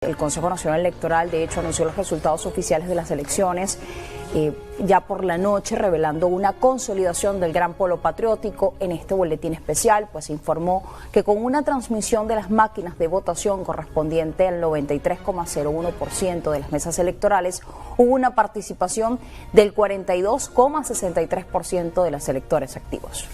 El Consejo Nacional Electoral, de hecho, anunció los resultados oficiales de las elecciones ya por la noche, revelando una consolidación del gran polo patriótico. En este boletín especial, pues se informó que con una transmisión de las máquinas de votación correspondiente al 93,01% de las mesas electorales, hubo una participación del 42,63% de los electores activos.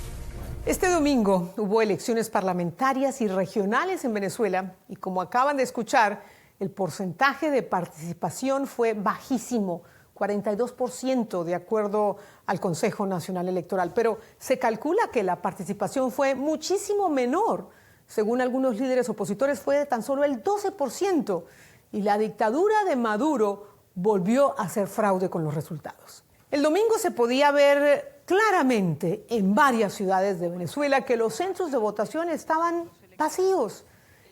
Este domingo hubo elecciones parlamentarias y regionales en Venezuela y, como acaban de escuchar, el porcentaje de participación fue bajísimo, 42% de acuerdo al Consejo Nacional Electoral. Pero se calcula que la participación fue muchísimo menor. Según algunos líderes opositores, fue de tan solo el 12%. Y la dictadura de Maduro volvió a hacer fraude con los resultados. El domingo se podía ver claramente en varias ciudades de Venezuela que los centros de votación estaban vacíos.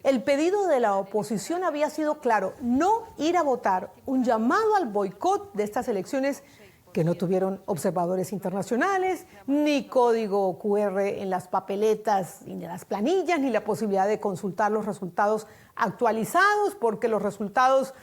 El pedido de la oposición había sido claro: no ir a votar, un llamado al boicot de estas elecciones que no tuvieron observadores internacionales, ni código QR en las papeletas, ni en las planillas, ni la posibilidad de consultar los resultados actualizados, porque los resultados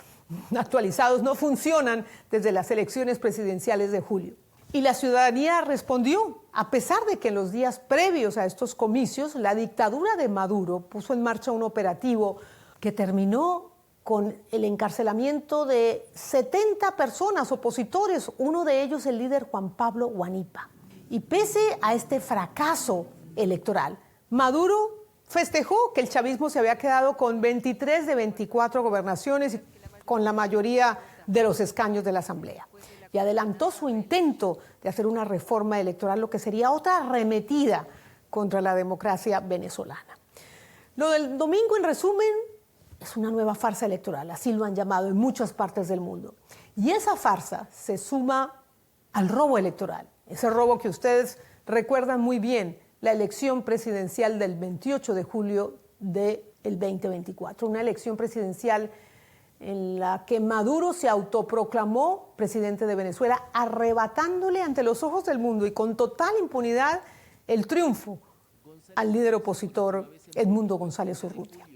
actualizados no funcionan desde las elecciones presidenciales de julio. Y la ciudadanía respondió, a pesar de que en los días previos a estos comicios, la dictadura de Maduro puso en marcha un operativo que terminó con el encarcelamiento de 70 personas, opositores, uno de ellos el líder Juan Pablo Guanipa. Y pese a este fracaso electoral, Maduro festejó que el chavismo se había quedado con 23 de 24 gobernaciones y con la mayoría de los escaños de la Asamblea. Y adelantó su intento de hacer una reforma electoral, lo que sería otra arremetida contra la democracia venezolana. Lo del domingo, en resumen, es una nueva farsa electoral, así lo han llamado en muchas partes del mundo. Y esa farsa se suma al robo electoral, ese robo que ustedes recuerdan muy bien, la elección presidencial del 28 de julio del 2024, una elección presidencial en la que Maduro se autoproclamó presidente de Venezuela, arrebatándole ante los ojos del mundo y con total impunidad el triunfo al líder opositor Edmundo González Urrutia.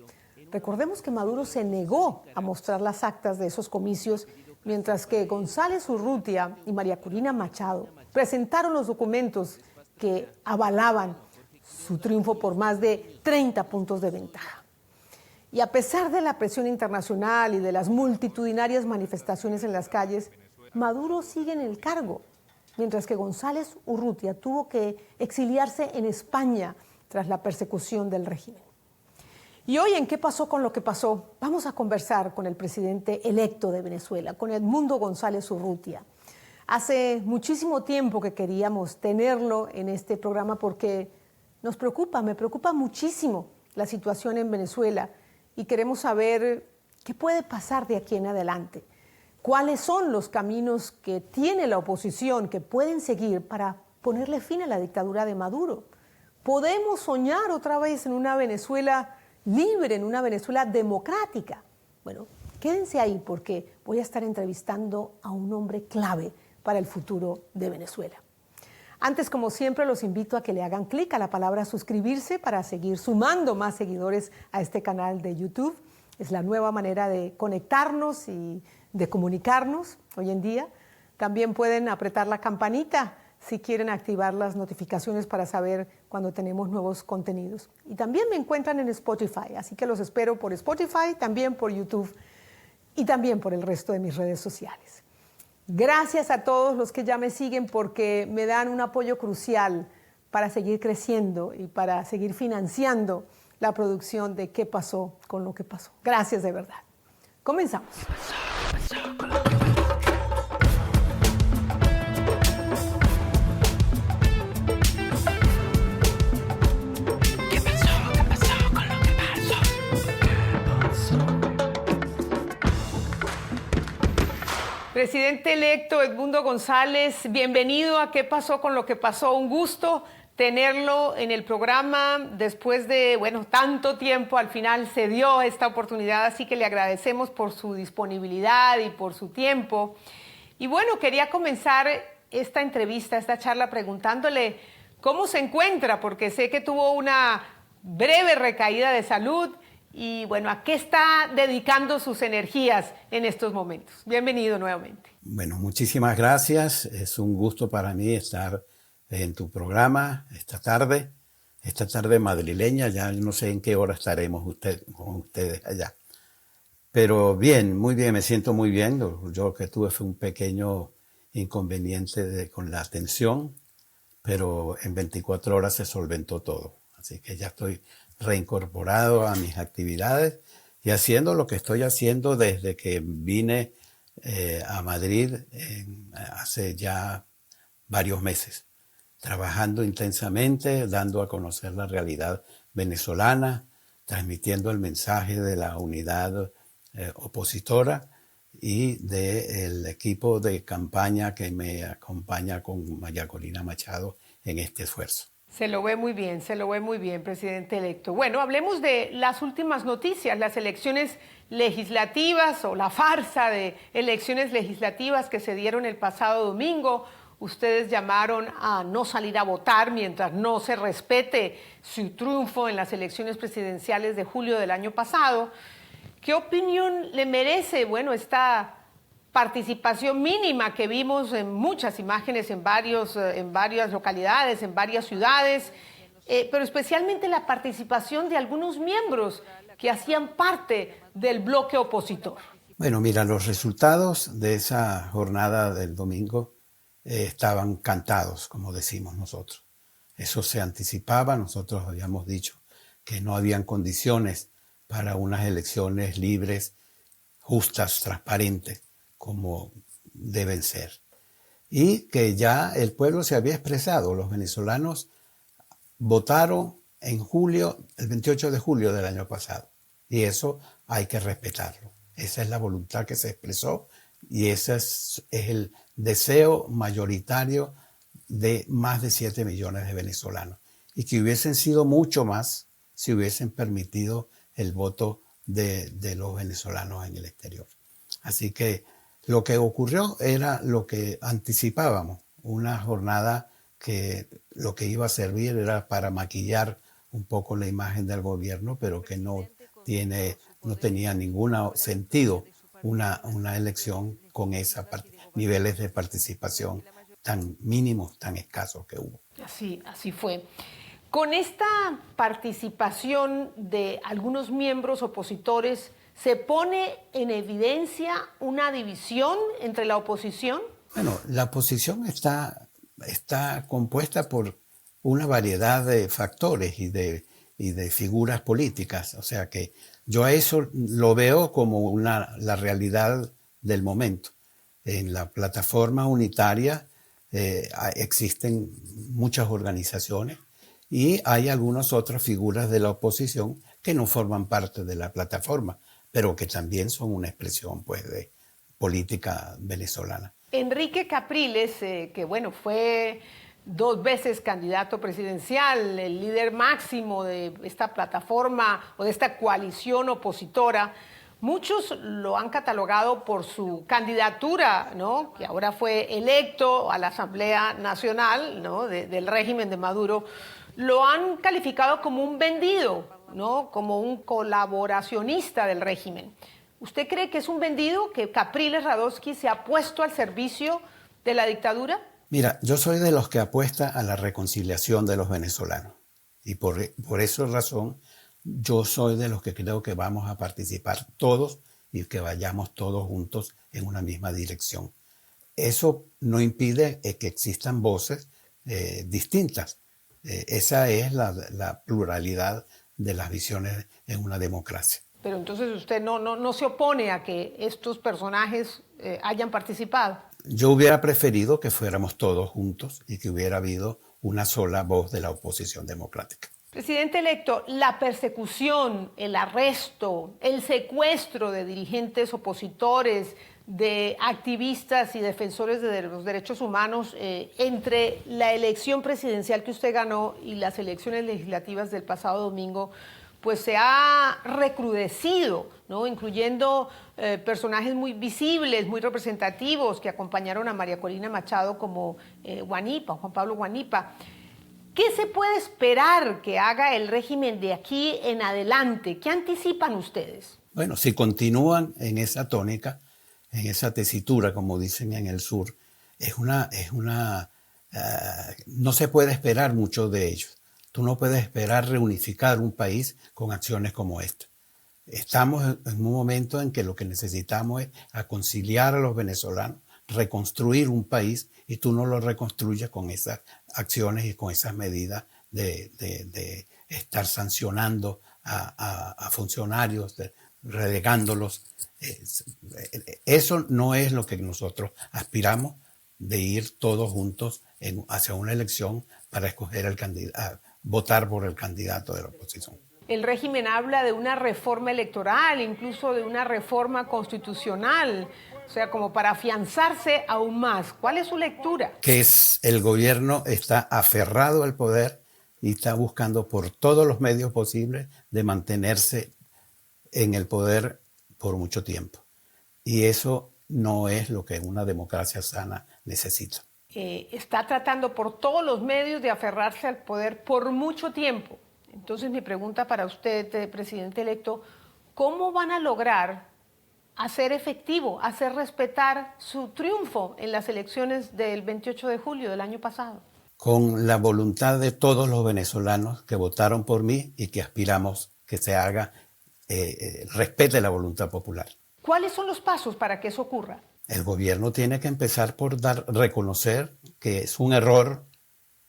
Recordemos que Maduro se negó a mostrar las actas de esos comicios, mientras que González Urrutia y María Corina Machado presentaron los documentos que avalaban su triunfo por más de 30 puntos de ventaja. Y a pesar de la presión internacional y de las multitudinarias manifestaciones en las calles, Maduro sigue en el cargo, mientras que González Urrutia tuvo que exiliarse en España tras la persecución del régimen. Y hoy, ¿en qué pasó con lo que pasó? Vamos a conversar con el presidente electo de Venezuela, con Edmundo González Urrutia. Hace muchísimo tiempo que queríamos tenerlo en este programa porque me preocupa muchísimo la situación en Venezuela. Y queremos saber qué puede pasar de aquí en adelante. ¿Cuáles son los caminos que tiene la oposición que pueden seguir para ponerle fin a la dictadura de Maduro? ¿Podemos soñar otra vez en una Venezuela libre, en una Venezuela democrática? Bueno, quédense ahí porque voy a estar entrevistando a un hombre clave para el futuro de Venezuela. Antes, como siempre, los invito a que le hagan clic a la palabra suscribirse para seguir sumando más seguidores a este canal de YouTube. Es la nueva manera de conectarnos y de comunicarnos hoy en día. También pueden apretar la campanita si quieren activar las notificaciones para saber cuando tenemos nuevos contenidos. Y también me encuentran en Spotify, así que los espero por Spotify, también por YouTube y también por el resto de mis redes sociales. Gracias a todos los que ya me siguen porque me dan un apoyo crucial para seguir creciendo y para seguir financiando la producción de ¿Qué pasó con lo que pasó? Gracias de verdad. Comenzamos. Presidente electo Edmundo González, bienvenido a ¿Qué pasó con lo que pasó? Un gusto tenerlo en el programa después de, tanto tiempo. Al final se dio esta oportunidad, así que le agradecemos por su disponibilidad y por su tiempo. Y quería comenzar esta entrevista, esta charla, preguntándole cómo se encuentra, porque sé que tuvo una breve recaída de salud y bueno, ¿a qué está dedicando sus energías en estos momentos? Bienvenido nuevamente. Bueno, muchísimas gracias. Es un gusto para mí estar en tu programa esta tarde madrileña. Ya no sé en qué hora estaremos con ustedes allá. Pero bien, muy bien, me siento muy bien. Yo que tuve fue un pequeño inconveniente con la atención, pero en 24 horas se solventó todo. Así que ya estoy reincorporado a mis actividades y haciendo lo que estoy haciendo desde que vine a Madrid hace ya varios meses, trabajando intensamente, dando a conocer la realidad venezolana, transmitiendo el mensaje de la unidad opositora y del equipo de campaña que me acompaña con María Corina Machado en este esfuerzo. Se lo ve muy bien, presidente electo. Bueno, hablemos de las últimas noticias, las elecciones legislativas o la farsa de elecciones legislativas que se dieron el pasado domingo. Ustedes llamaron a no salir a votar mientras no se respete su triunfo en las elecciones presidenciales de julio del año pasado. ¿Qué opinión le merece, bueno, esta participación mínima que vimos en muchas imágenes en varias localidades, en varias ciudades, pero especialmente la participación de algunos miembros que hacían parte del bloque opositor? Bueno, mira, los resultados de esa jornada del domingo estaban cantados, como decimos nosotros. Eso se anticipaba, nosotros habíamos dicho que no habían condiciones para unas elecciones libres, justas, transparentes, como deben ser. Y que ya el pueblo se había expresado. Los venezolanos votaron en julio, el 28 de julio del año pasado. Y eso hay que respetarlo. Esa es la voluntad que se expresó y ese es el deseo mayoritario de más de 7 millones de venezolanos. Y que hubiesen sido mucho más si hubiesen permitido el voto de los venezolanos en el exterior. Así que lo que ocurrió era lo que anticipábamos, una jornada que lo que iba a servir era para maquillar un poco la imagen del gobierno, pero que no tenía ningún sentido una elección con esos niveles de participación tan mínimos, tan escasos que hubo. Así fue. Con esta participación de algunos miembros opositores, ¿se pone en evidencia una división entre la oposición? Bueno, la oposición está compuesta por una variedad de factores y de figuras políticas. O sea que yo a eso lo veo como la realidad del momento. En la plataforma unitaria existen muchas organizaciones y hay algunas otras figuras de la oposición que no forman parte de la plataforma, pero que también son una expresión pues, de política venezolana. Enrique Capriles, que bueno, fue 2 veces candidato presidencial, el líder máximo de esta plataforma o de esta coalición opositora, muchos lo han catalogado por su candidatura, ¿no?, que ahora fue electo a la Asamblea Nacional, ¿no?, del régimen de Maduro. Lo han calificado como un vendido, ¿no?, como un colaboracionista del régimen. ¿Usted cree que es un vendido, que Capriles Radosky se ha puesto al servicio de la dictadura? Mira, yo soy de los que apuesta a la reconciliación de los venezolanos. Y por esa razón, yo soy de los que creo que vamos a participar todos y que vayamos todos juntos en una misma dirección. Eso no impide que existan voces distintas. Esa es la pluralidad de las visiones en una democracia. Pero entonces usted no se opone a que estos personajes hayan participado. Yo hubiera preferido que fuéramos todos juntos y que hubiera habido una sola voz de la oposición democrática. Presidente electo, la persecución, el arresto, el secuestro de dirigentes opositores, de activistas y defensores de los derechos humanos entre la elección presidencial que usted ganó y las elecciones legislativas del pasado domingo, pues se ha recrudecido, ¿no?, incluyendo personajes muy visibles, muy representativos que acompañaron a María Corina Machado como Juan Pablo Guanipa. ¿Qué se puede esperar que haga el régimen de aquí en adelante? ¿Qué anticipan ustedes? Bueno, si continúan en esa tónica, en esa tesitura, como dicen en el sur, no se puede esperar mucho de ellos. Tú no puedes esperar reunificar un país con acciones como esta. Estamos en un momento en que lo que necesitamos es conciliar a los venezolanos, reconstruir un país, y tú no lo reconstruyes con esas acciones y con esas medidas de estar sancionando a funcionarios, relegándolos. Eso no es lo que nosotros aspiramos, de ir todos juntos hacia una elección para escoger el candidato, votar por el candidato de la oposición. El régimen habla de una reforma electoral, incluso de una reforma constitucional, o sea, como para afianzarse aún más. ¿Cuál es su lectura? Que el gobierno está aferrado al poder y está buscando por todos los medios posibles de mantenerse en el poder por mucho tiempo. Y eso no es lo que una democracia sana necesita. Está tratando por todos los medios de aferrarse al poder por mucho tiempo. Entonces mi pregunta para usted, presidente electo, ¿cómo van a lograr hacer efectivo, hacer respetar su triunfo en las elecciones del 28 de julio del año pasado? Con la voluntad de todos los venezolanos que votaron por mí y que aspiramos que se haga, respete la voluntad popular. ¿Cuáles son los pasos para que eso ocurra? El gobierno tiene que empezar por reconocer que es un error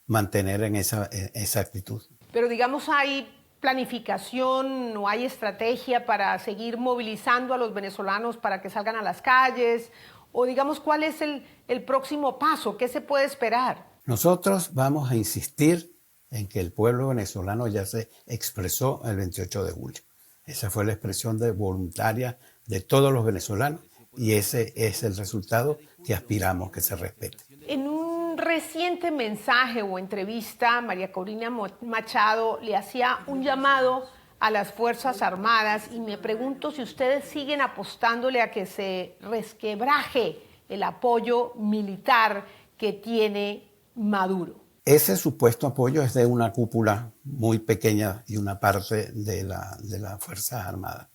mantener en esa actitud. Pero digamos, ¿hay planificación o hay estrategia para seguir movilizando a los venezolanos para que salgan a las calles? O digamos, ¿cuál es el próximo paso? ¿Qué se puede esperar? Nosotros vamos a insistir en que el pueblo venezolano ya se expresó el 28 de julio. Esa fue la expresión voluntaria de todos los venezolanos y ese es el resultado que aspiramos que se respete. En un reciente mensaje o entrevista, María Corina Machado le hacía un llamado a las Fuerzas Armadas y me pregunto si ustedes siguen apostándole a que se resquebraje el apoyo militar que tiene Maduro. Ese supuesto apoyo es de una cúpula muy pequeña y una parte de la Fuerzas Armadas.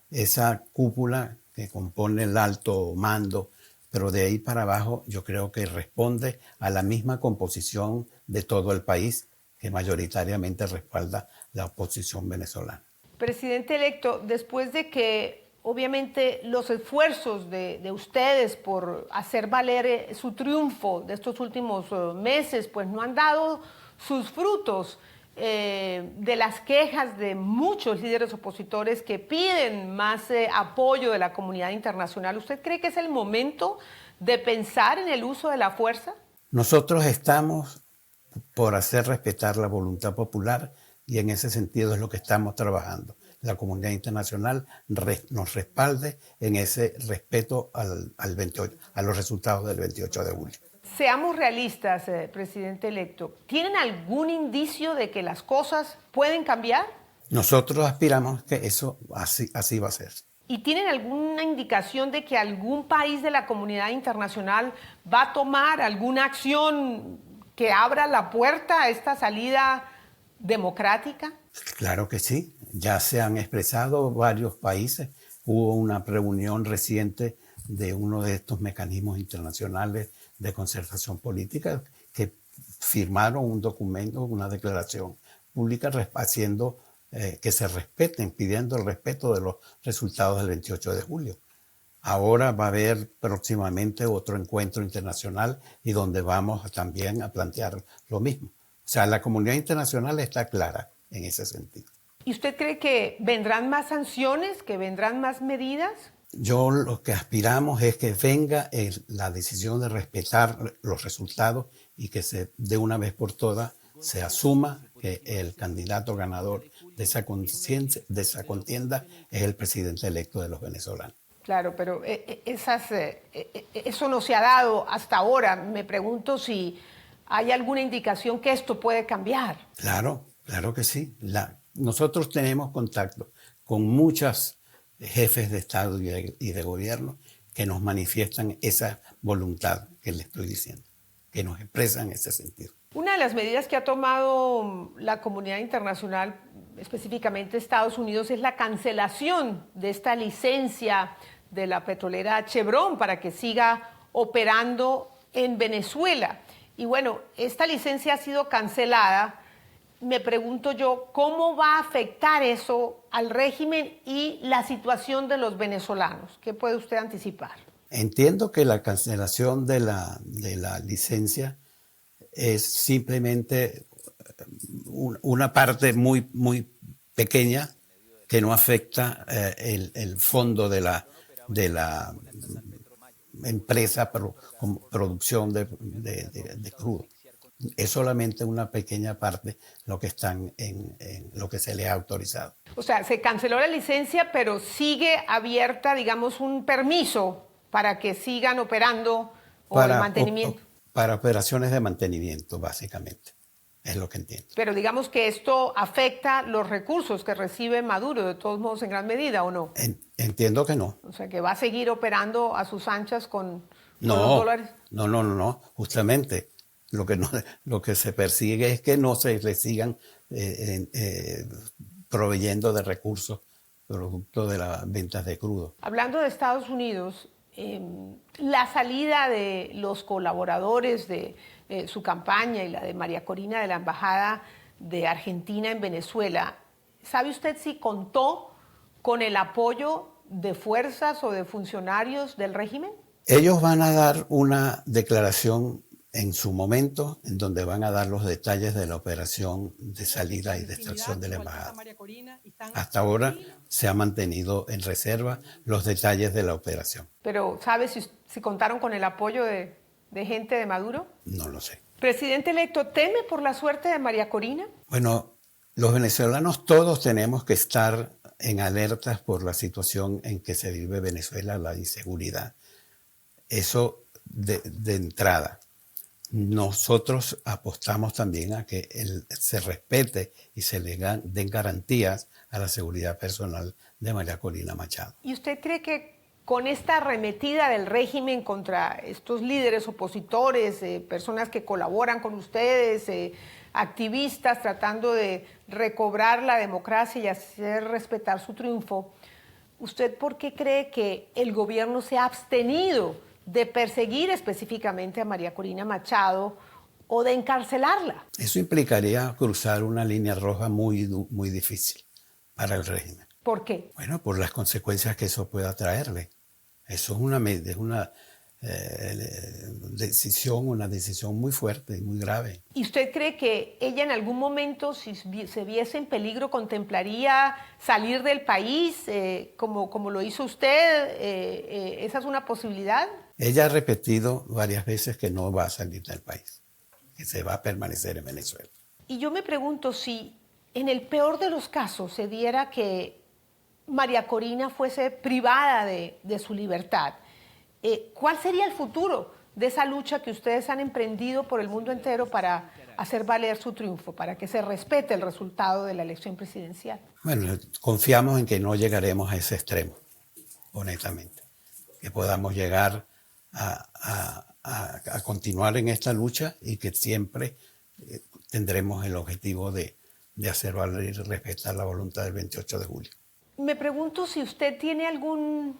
Esa cúpula que compone el alto mando, pero de ahí para abajo yo creo que responde a la misma composición de todo el país, que mayoritariamente respalda la oposición venezolana. Presidente electo, después de que obviamente los esfuerzos de ustedes por hacer valer su triunfo de estos últimos meses, pues no han dado sus frutos, de las quejas de muchos líderes opositores que piden más apoyo de la comunidad internacional, ¿usted cree que es el momento de pensar en el uso de la fuerza? Nosotros estamos por hacer respetar la voluntad popular y en ese sentido es lo que estamos trabajando. La comunidad internacional nos respalde en ese respeto a los resultados del 28 de julio. Seamos realistas, presidente electo. ¿Tienen algún indicio de que las cosas pueden cambiar? Nosotros aspiramos que eso así va a ser. ¿Y tienen alguna indicación de que algún país de la comunidad internacional va a tomar alguna acción que abra la puerta a esta salida democrática? Claro que sí. Ya se han expresado varios países. Hubo una reunión reciente de uno de estos mecanismos internacionales de concertación política que firmaron un documento, una declaración pública haciendo que se respeten, pidiendo el respeto de los resultados del 28 de julio. Ahora va a haber próximamente otro encuentro internacional y donde vamos también a plantear lo mismo. O sea, la comunidad internacional está clara en ese sentido. ¿Y usted cree que vendrán más sanciones, que vendrán más medidas? Yo lo que aspiramos es que venga la decisión de respetar los resultados y que de una vez por todas se asuma que el candidato ganador de esa contienda es el presidente electo de los venezolanos. Claro, pero eso no se ha dado hasta ahora. Me pregunto si hay alguna indicación que esto puede cambiar. Claro que sí. Nosotros tenemos contacto con muchos jefes de Estado y de gobierno que nos manifiestan esa voluntad que le estoy diciendo, que nos expresan ese sentido. Una de las medidas que ha tomado la comunidad internacional, específicamente Estados Unidos, es la cancelación de esta licencia de la petrolera Chevron para que siga operando en Venezuela. Y bueno, esta licencia ha sido cancelada. Me pregunto yo, ¿cómo va a afectar eso al régimen y la situación de los venezolanos? ¿Qué puede usted anticipar? Entiendo que la cancelación de la licencia es simplemente una parte muy, muy pequeña que no afecta el fondo de la empresa con producción de crudo. Es solamente una pequeña parte lo que están en lo que se les ha autorizado. O sea, se canceló la licencia, pero sigue abierta, digamos, un permiso para que sigan operando o el mantenimiento. Para operaciones de mantenimiento, básicamente. Es lo que entiendo. Pero digamos que esto afecta los recursos que recibe Maduro, de todos modos, en gran medida, ¿o no? Entiendo que no. O sea, que va a seguir operando a sus anchas con los No, dólares. no. Justamente lo que se persigue es que no se le sigan proveyendo de recursos producto de las ventas de crudo. Hablando de Estados Unidos, la salida de los colaboradores de su campaña y la de María Corina de la Embajada de Argentina en Venezuela, ¿sabe usted si contó con el apoyo de fuerzas o de funcionarios del régimen? Ellos van a dar una declaración en su momento, en donde van a dar los detalles de la operación de salida y de extracción de la embajada. Hasta ahora se ha mantenido en reserva los detalles de la operación. Pero ¿sabe si contaron con el apoyo de gente de Maduro? No lo sé. Presidente electo, ¿teme por la suerte de María Corina? Bueno, los venezolanos todos tenemos que estar en alertas por la situación en que se vive Venezuela, la inseguridad. Eso de entrada. Nosotros apostamos también a que se respete y se le den garantías a la seguridad personal de María Corina Machado. ¿Y usted cree que con esta arremetida del régimen contra estos líderes opositores, personas que colaboran con ustedes, activistas tratando de recobrar la democracia y hacer respetar su triunfo, ¿usted por qué cree que el gobierno se ha abstenido de perseguir específicamente a María Corina Machado o de encarcelarla? Eso implicaría cruzar una línea roja muy difícil para el régimen. ¿Por qué? Bueno, por las consecuencias que eso pueda traerle. Eso es una decisión muy fuerte y muy grave. ¿Y usted cree que ella en algún momento, si se viese en peligro, contemplaría salir del país como lo hizo usted? ¿Esa es una posibilidad? Ella ha repetido varias veces que no va a salir del país, que se va a permanecer en Venezuela. Y yo me pregunto si en el peor de los casos se diera que María Corina fuese privada de su libertad, ¿cuál sería el futuro de esa lucha que ustedes han emprendido por el mundo entero para hacer valer su triunfo, para que se respete el resultado de la elección presidencial? Bueno, confiamos en que no llegaremos a ese extremo, honestamente, que podamos llegar a continuar en esta lucha y que siempre tendremos el objetivo de hacer valer y respetar la voluntad del 28 de julio. Me pregunto si usted tiene algún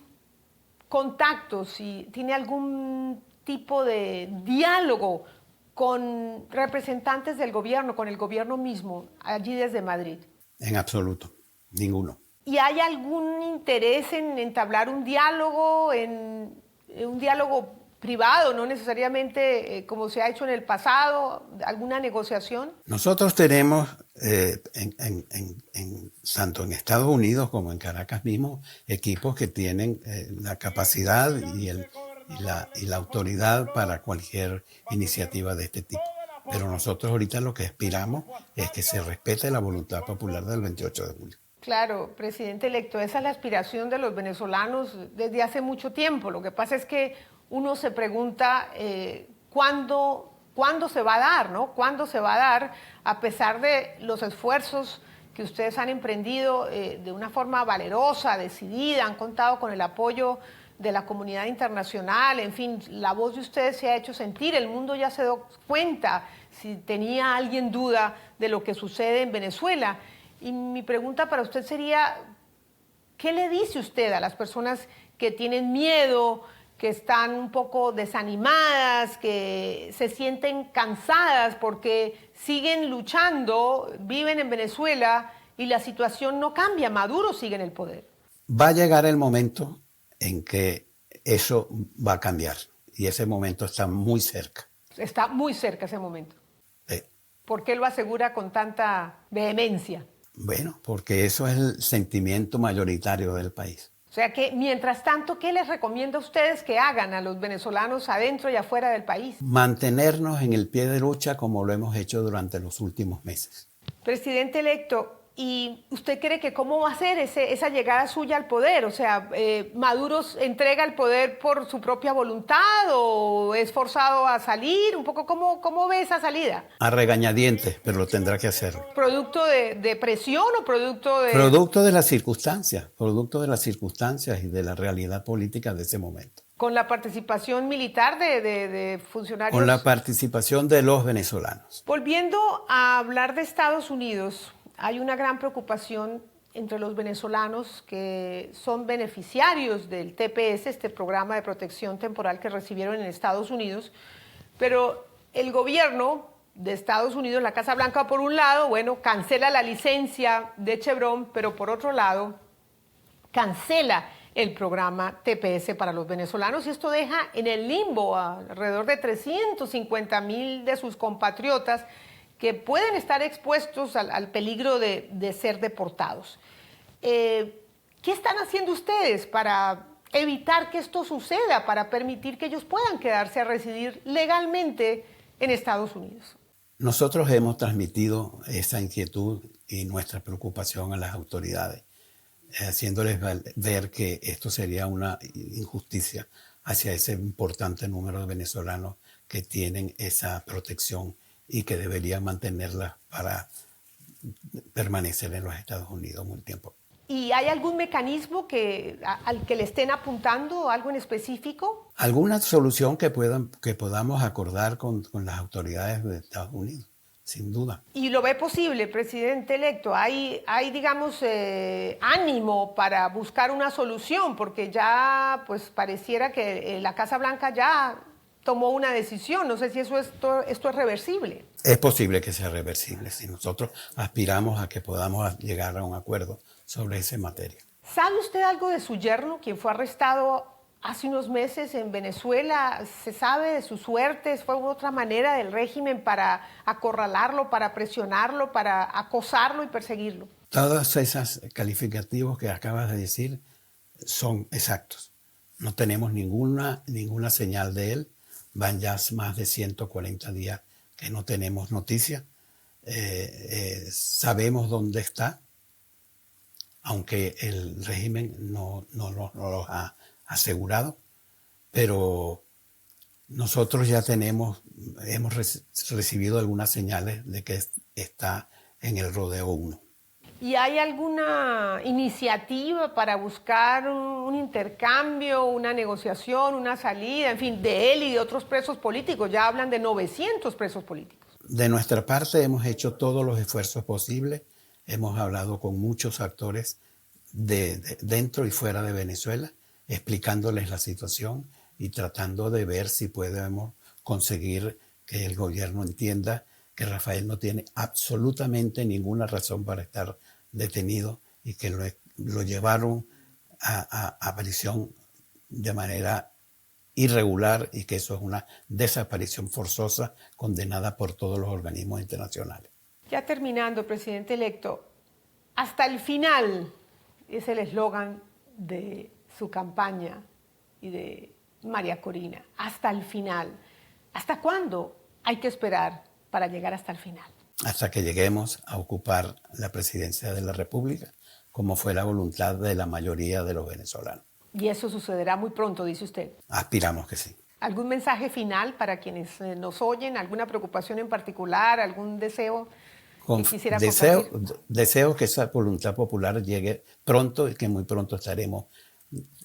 contacto, si tiene algún tipo de diálogo con representantes del gobierno, con el gobierno mismo, allí desde Madrid. En absoluto, ninguno. ¿Y hay algún interés en entablar un diálogo, un diálogo privado, no necesariamente como se ha hecho en el pasado, alguna negociación? Nosotros tenemos, tanto en Estados Unidos como en Caracas mismo, equipos que tienen la capacidad y la autoridad para cualquier iniciativa de este tipo. Pero nosotros ahorita lo que aspiramos es que se respete la voluntad popular del 28 de julio. Claro, presidente electo, esa es la aspiración de los venezolanos desde hace mucho tiempo. Lo que pasa es que uno se pregunta ¿cuándo se va a dar, ¿no? ¿Cuándo se va a dar, a pesar de los esfuerzos que ustedes han emprendido de una forma valerosa, decidida, han contado con el apoyo de la comunidad internacional, en fin, la voz de ustedes se ha hecho sentir, el mundo ya se dio cuenta, si tenía alguien duda de lo que sucede en Venezuela. Y mi pregunta para usted sería, ¿qué le dice usted a las personas que tienen miedo, que están un poco desanimadas, que se sienten cansadas porque siguen luchando, viven en Venezuela y la situación no cambia, Maduro sigue en el poder? Va a llegar el momento en que eso va a cambiar y ese momento está muy cerca. Está muy cerca ese momento. Sí. ¿Por qué lo asegura con tanta vehemencia? Bueno, porque eso es el sentimiento mayoritario del país. O sea que, mientras tanto, ¿qué les recomienda a ustedes que hagan a los venezolanos adentro y afuera del país? Mantenernos en el pie de lucha como lo hemos hecho durante los últimos meses. Presidente electo, ¿y usted cree que cómo va a ser esa llegada suya al poder? O sea, ¿Maduro entrega el poder por su propia voluntad o es forzado a salir? Un poco, ¿cómo ve esa salida? A regañadientes, pero lo tendrá que hacer. ¿Producto de presión o producto de...? Producto de las circunstancias y de la realidad política de ese momento. ¿Con la participación militar de funcionarios? Con la participación de los venezolanos. Volviendo a hablar de Estados Unidos, hay una gran preocupación entre los venezolanos que son beneficiarios del TPS, este programa de protección temporal que recibieron en Estados Unidos, pero el gobierno de Estados Unidos, la Casa Blanca por un lado, bueno, cancela la licencia de Chevron, pero por otro lado, cancela el programa TPS para los venezolanos y esto deja en el limbo a alrededor de 350,000 de sus compatriotas que pueden estar expuestos al peligro de ser deportados. ¿Qué están haciendo ustedes para evitar que esto suceda, para permitir que ellos puedan quedarse a residir legalmente en Estados Unidos? Nosotros hemos transmitido esa inquietud y nuestra preocupación a las autoridades, haciéndoles ver que esto sería una injusticia hacia ese importante número de venezolanos que tienen esa protección y que deberían mantenerla para permanecer en los Estados Unidos un tiempo. ¿Y hay algún mecanismo al que le estén apuntando, algo en específico? ¿Alguna solución que podamos acordar con las autoridades de Estados Unidos? Sin duda. ¿Y lo ve posible, presidente electo? ¿Hay digamos, ánimo para buscar una solución? Porque ya pues pareciera que la Casa Blanca ya tomó una decisión. No sé si esto es reversible. Es posible que sea reversible si nosotros aspiramos a que podamos llegar a un acuerdo sobre esa materia. ¿Sabe usted algo de su yerno, quien fue arrestado hace unos meses en Venezuela? ¿Se sabe de sus suertes? ¿Fue otra manera del régimen para acorralarlo, para presionarlo, para acosarlo y perseguirlo? Todos esos calificativos que acabas de decir son exactos. No tenemos ninguna señal de él. Van ya más de 140 días que no tenemos noticias. Sabemos dónde está, aunque el régimen no lo ha asegurado, pero nosotros ya hemos recibido algunas señales de que está en el Rodeo 1. ¿Y hay alguna iniciativa para buscar un intercambio, una negociación, una salida, en fin, de él y de otros presos políticos? Ya hablan de 900 presos políticos. De nuestra parte hemos hecho todos los esfuerzos posibles. Hemos hablado con muchos actores dentro y fuera de Venezuela, explicándoles la situación y tratando de ver si podemos conseguir que el gobierno entienda que Rafael no tiene absolutamente ninguna razón para estar detenido y que lo llevaron a prisión de manera irregular y que eso es una desaparición forzosa condenada por todos los organismos internacionales. Ya terminando, presidente electo, hasta el final es el eslogan de su campaña y de María Corina, hasta el final. ¿Hasta cuándo hay que esperar para llegar hasta el final? Hasta que lleguemos a ocupar la presidencia de la República, como fue la voluntad de la mayoría de los venezolanos. Y eso sucederá muy pronto, dice usted. Aspiramos que sí. ¿Algún mensaje final para quienes nos oyen? ¿Alguna preocupación en particular? ¿Algún deseo que quisiera compartir? Deseo que esa voluntad popular llegue pronto y que muy pronto estaremos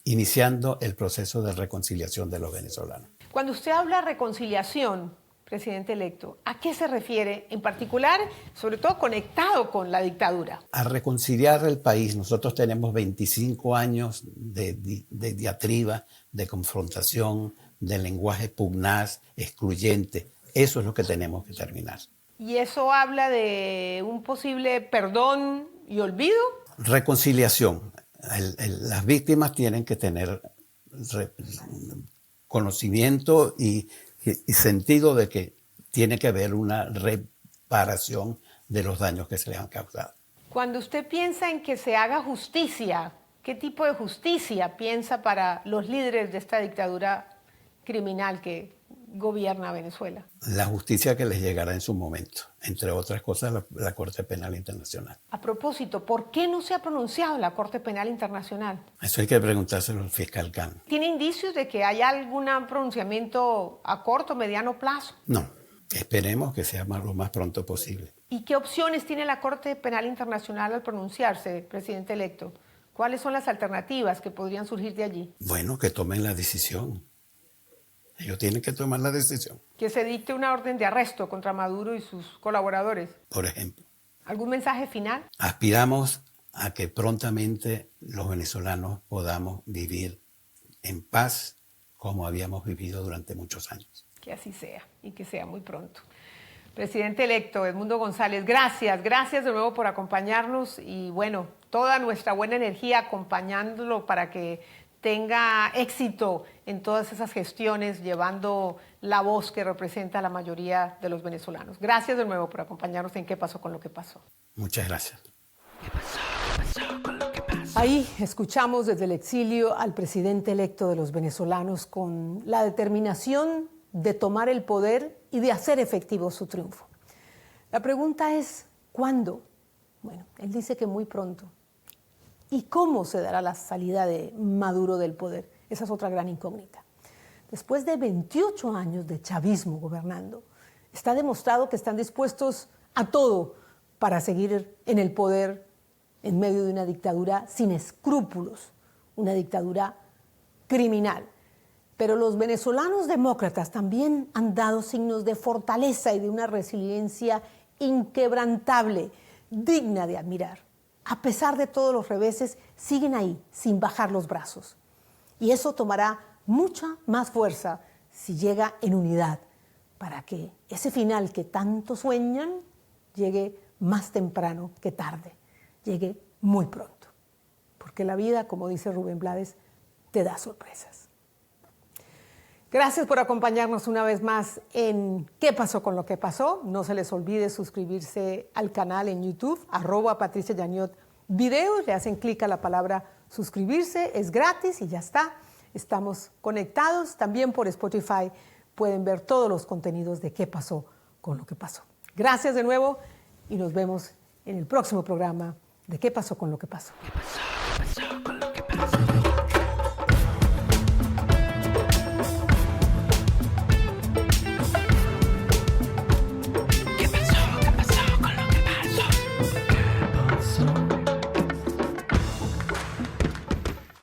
iniciando el proceso de reconciliación de los venezolanos. Cuando usted habla de reconciliación, presidente electo, ¿a qué se refiere en particular, sobre todo conectado con la dictadura? A reconciliar el país. Nosotros tenemos 25 años de diatriba, de confrontación, de lenguaje pugnaz, excluyente. Eso es lo que tenemos que terminar. ¿Y eso habla de un posible perdón y olvido? Reconciliación. Las víctimas tienen que tener conocimiento y sentido de que tiene que haber una reparación de los daños que se les han causado. Cuando usted piensa en que se haga justicia, ¿qué tipo de justicia piensa para los líderes de esta dictadura criminal que gobierna Venezuela? La justicia que les llegará en su momento, entre otras cosas la Corte Penal Internacional. A propósito, ¿por qué no se ha pronunciado la Corte Penal Internacional? Eso hay que preguntárselo al fiscal Khan. ¿Tiene indicios de que haya algún pronunciamiento a corto o mediano plazo? No, esperemos que sea lo más pronto posible. ¿Y qué opciones tiene la Corte Penal Internacional al pronunciarse, presidente electo? ¿Cuáles son las alternativas que podrían surgir de allí? Bueno, que tomen la decisión. Ellos tienen que tomar la decisión. Que se dicte una orden de arresto contra Maduro y sus colaboradores. Por ejemplo. ¿Algún mensaje final? Aspiramos a que prontamente los venezolanos podamos vivir en paz como habíamos vivido durante muchos años. Que así sea y que sea muy pronto. Presidente electo Edmundo González, gracias de nuevo por acompañarnos y bueno, toda nuestra buena energía acompañándolo para que tenga éxito en todas esas gestiones, llevando la voz que representa a la mayoría de los venezolanos. Gracias de nuevo por acompañarnos en ¿Qué pasó con lo que pasó? Muchas gracias. ¿Qué pasó con lo que pasó? Ahí escuchamos desde el exilio al presidente electo de los venezolanos con la determinación de tomar el poder y de hacer efectivo su triunfo. La pregunta es, ¿cuándo? Bueno, él dice que muy pronto. ¿Y cómo se dará la salida de Maduro del poder? Esa es otra gran incógnita. Después de 28 años de chavismo gobernando, está demostrado que están dispuestos a todo para seguir en el poder en medio de una dictadura sin escrúpulos, una dictadura criminal. Pero los venezolanos demócratas también han dado signos de fortaleza y de una resiliencia inquebrantable, digna de admirar. A pesar de todos los reveses, siguen ahí, sin bajar los brazos. Y eso tomará mucha más fuerza si llega en unidad, para que ese final que tanto sueñan llegue más temprano que tarde, llegue muy pronto. Porque la vida, como dice Rubén Blades, te da sorpresas. Gracias por acompañarnos una vez más en ¿Qué pasó con lo que pasó? No se les olvide suscribirse al canal en YouTube, @PatriciaYaniotVideos. Le hacen clic a la palabra suscribirse, es gratis y ya está. Estamos conectados. También por Spotify pueden ver todos los contenidos de ¿Qué pasó con lo que pasó? Gracias de nuevo y nos vemos en el próximo programa de ¿Qué pasó con lo que pasó? ¿Qué pasó?